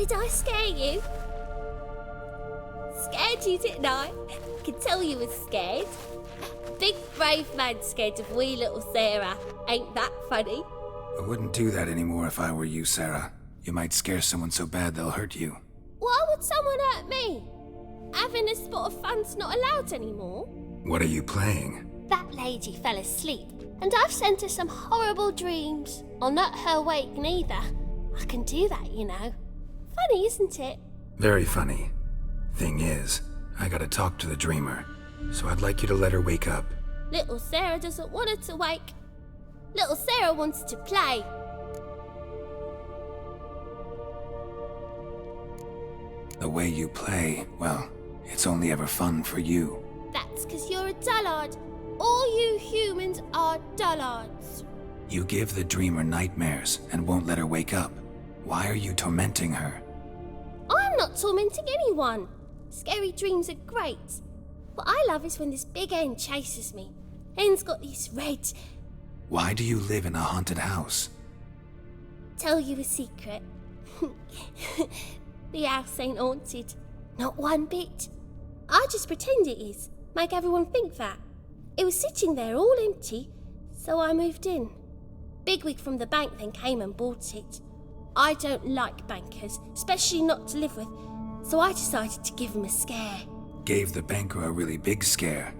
Did I scare you? Scared you, didn't I? Could tell you was scared. Big brave man scared of wee little Sarah. Ain't that funny? I wouldn't do that anymore if I were you, Sarah. You might scare someone so bad they'll hurt you. Why would someone hurt me? Having a spot of fun's not allowed anymore. What are you playing? That lady fell asleep, and I've sent her some horrible dreams. I'll not her wake neither. I can do that, you know. Funny, isn't it? Very funny. Thing is, I gotta talk to the dreamer, so I'd like you to let her wake up. Little Sarah doesn't want her to wake. Little Sarah wants to play. The way you play, well, it's only ever fun for you. That's 'cause you're a dullard. All you humans are dullards. You give the dreamer nightmares and won't let her wake up. Why are you tormenting her? I'm not tormenting anyone. Scary dreams are great. What I love is when this big hen chases me. Hen's got these red... Why do you live in a haunted house? Tell you a secret. The house ain't haunted. Not one bit. I just pretend it is. Make everyone think that. It was sitting there all empty, so I moved in. Bigwig from the bank then came and bought it. I don't like bankers, especially not to live with, so I decided to give him a scare. Gave the banker a really big scare.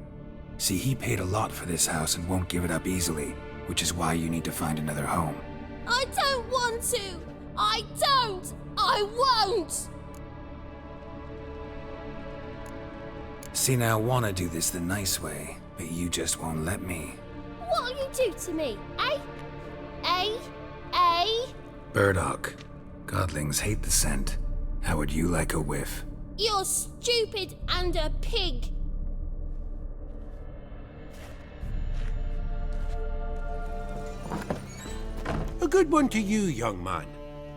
See, he paid a lot for this house and won't give it up easily, which is why you need to find another home. I don't want to! I don't! I won't! See, now I want to do this the nice way, but you just won't let me. What'll you do to me, eh? Eh? Burdock. Godlings hate the scent. How would you like a whiff? You're stupid and a pig. A good one to you, young man.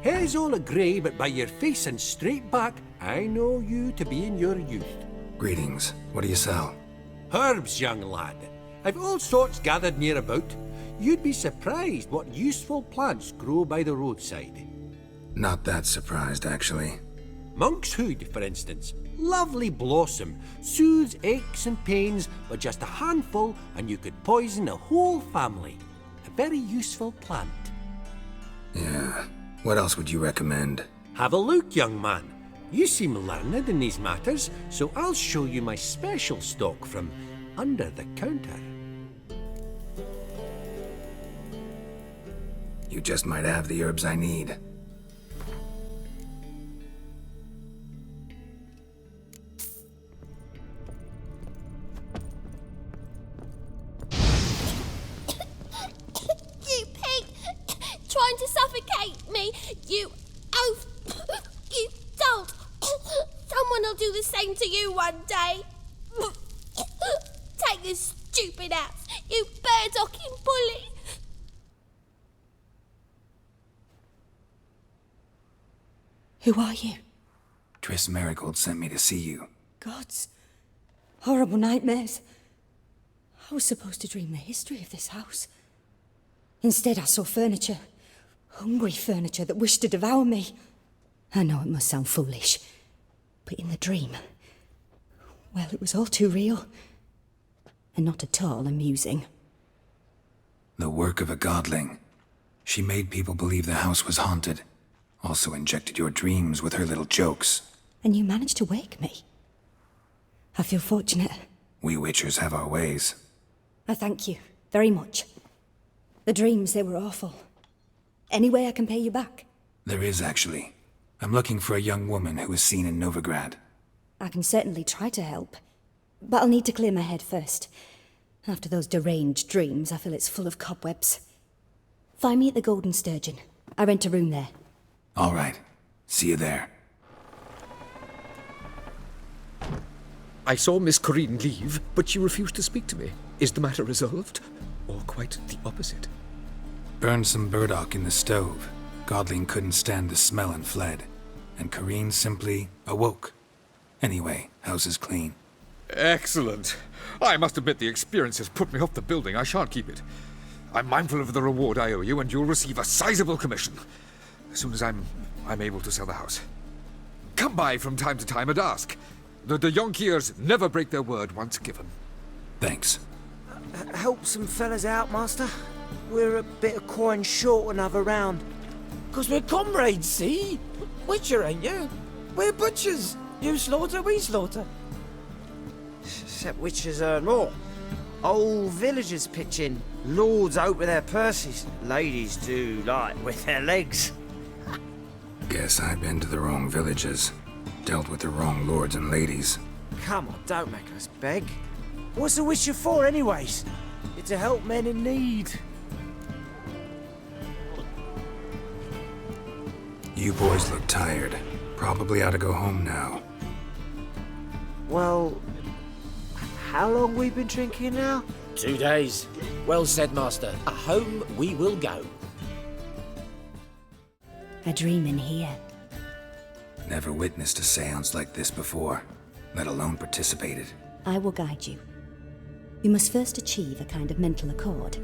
Hair's all a grey, but by your face and straight back, I know you to be in your youth. Greetings. What do you sell? Herbs, young lad. I've all sorts gathered near about. You'd be surprised what useful plants grow by the roadside. Not that surprised, actually. Monk's hood, for instance. Lovely blossom. Soothes aches and pains, but just a handful and you could poison a whole family. A very useful plant. Yeah. What else would you recommend? Have a look, young man. You seem learned in these matters, so I'll show you my special stock from under the counter. You just might have the herbs I need. You pig! Trying to suffocate me! You oaf! You dolt! Someone will do the same to you one day! Take this stupid house, you burdocking bully! Who are you? Triss Marigold sent me to see you. Gods. Horrible nightmares. I was supposed to dream the history of this house. Instead, I saw furniture. Hungry furniture that wished to devour me. I know it must sound foolish, but in the dream, well, it was all too real. And not at all amusing. The work of a godling. She made people believe the house was haunted. Also injected your dreams with her little jokes. And you managed to wake me. I feel fortunate. We witchers have our ways. I thank you very much. The dreams, they were awful. Any way I can pay you back? There is, actually. I'm looking for a young woman who was seen in Novigrad. I can certainly try to help. But I'll need to clear my head first. After those deranged dreams, I feel it's full of cobwebs. Find me at the Golden Sturgeon. I rent a room there. All right. See you there. I saw Miss Corine leave, but she refused to speak to me. Is the matter resolved? Or quite the opposite? Burned some burdock in the stove. Godling couldn't stand the smell and fled. And Corine simply awoke. Anyway, house is clean. Excellent. I must admit the experience has put me off the building. I shan't keep it. I'm mindful of the reward I owe you, and you'll receive a sizable commission. As soon as I'm able to sell the house. come by from time to time and ask. The Yonkiers never break their word once given. Thanks. Help some fellas out, master. We're a bit of coin short another round. 'Cause we're comrades, see? Witcher, ain't you? We're butchers. You slaughter, we slaughter. Except witches earn more. Old villagers pitch in. Lords open their purses. Ladies do like with their legs. Guess I've been to the wrong villages. Dealt with the wrong lords and ladies. Come on, don't make us beg. What's a witcher for, anyways? It's to help men in need. You boys look tired. Probably ought to go home now. Well, how long we been drinking now? 2 days. Well said, master. Home we will go. A dream in here. Never witnessed a seance like this before, let alone participated. I will guide you. You must first achieve a kind of mental accord.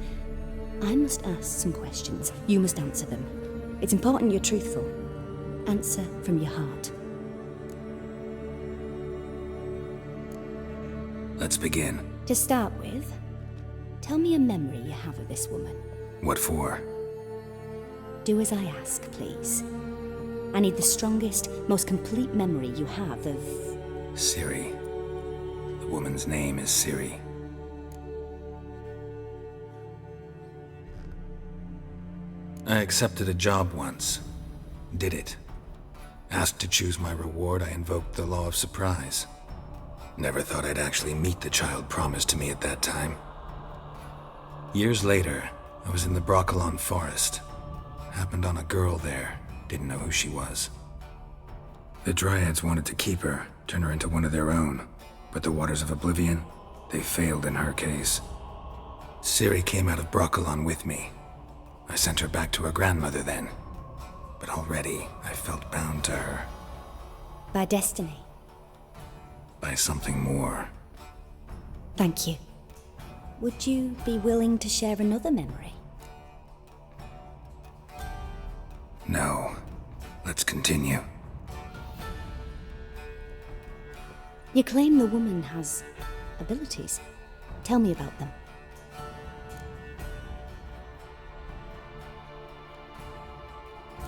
I must ask some questions. You must answer them. It's important you're truthful. Answer from your heart. Let's begin. To start with, tell me a memory you have of this woman. What for? Do as I ask, please. I need the strongest, most complete memory you have of... Ciri. The woman's name is Ciri. I accepted a job once. Did it. Asked to choose my reward, I invoked the law of surprise. Never thought I'd actually meet the child promised to me at that time. Years later, I was in the Broccolon forest. Happened on a girl there. Didn't know who she was. The Dryads wanted to keep her, turn her into one of their own. But the Waters of Oblivion, they failed in her case. Ciri came out of Broccolon with me. I sent her back to her grandmother then. But already, I felt bound to her. By destiny. By something more. Thank you. Would you be willing to share another memory? No. Let's continue. You claim the woman has abilities. Tell me about them.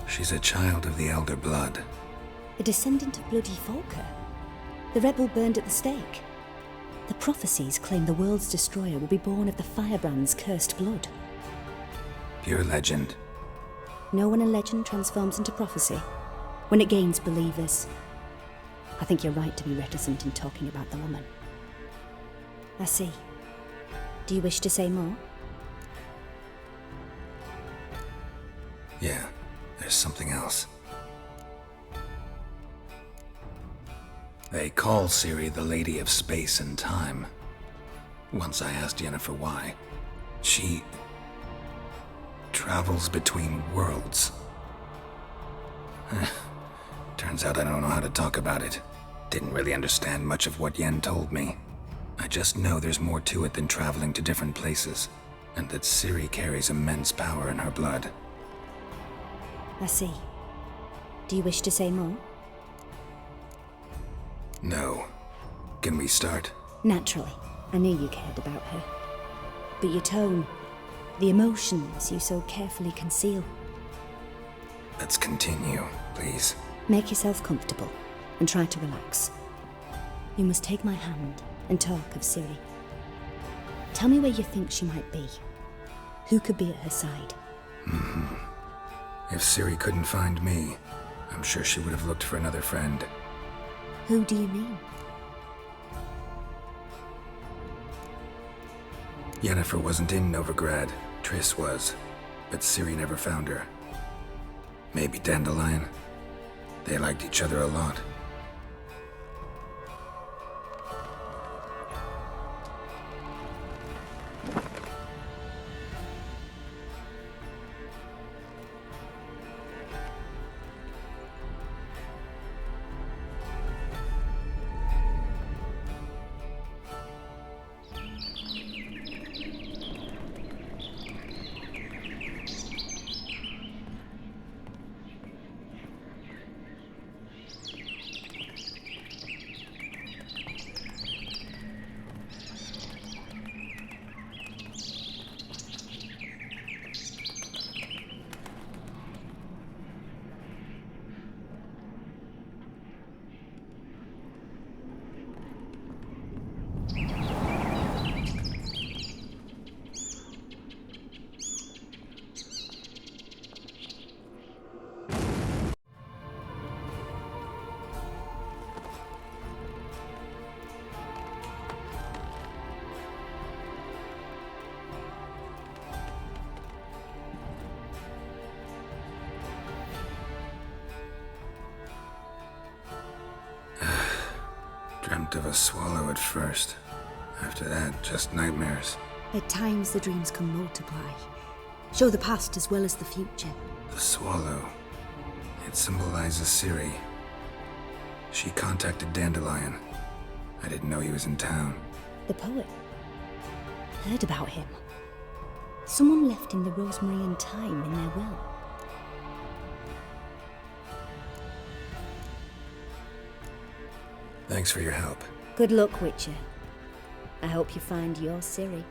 She's a child of the Elder Blood. A descendant of bloody Falker. The rebel burned at the stake. The prophecies claim the world's destroyer will be born of the Firebrand's cursed blood. Pure legend. Know when a legend transforms into prophecy? When it gains believers. I think you're right to be reticent in talking about the woman. I see. Do you wish to say more? Yeah, there's something else. They call Ciri the Lady of Space and Time. Once I asked Yennefer why. She travels between worlds. Turns out I don't know how to talk about it. Didn't really understand much of what Yen told me. I just know there's more to it than traveling to different places, and that Ciri carries immense power in her blood. I see. Do you wish to say more? No. Can we start? Naturally. I knew you cared about her. But your tone, the emotions you so carefully conceal. Let's continue, please. Make yourself comfortable and try to relax. You must take my hand and talk of Ciri. Tell me where you think she might be. Who could be at her side? If Ciri couldn't find me, I'm sure she would have looked for another friend. Who do you mean? Yennefer wasn't in Novigrad. Triss was. But Ciri never found her. Maybe Dandelion. They liked each other a lot. dreamt of a swallow at first. After that, just nightmares. At times, the dreams can multiply, show the past as well as the future. The swallow. It symbolizes Ciri. She contacted Dandelion. I didn't know he was in town. The poet. Heard about him. Someone left him the rosemary and thyme in their will. Thanks for your help. Good luck, Witcher. I hope you find your Ciri.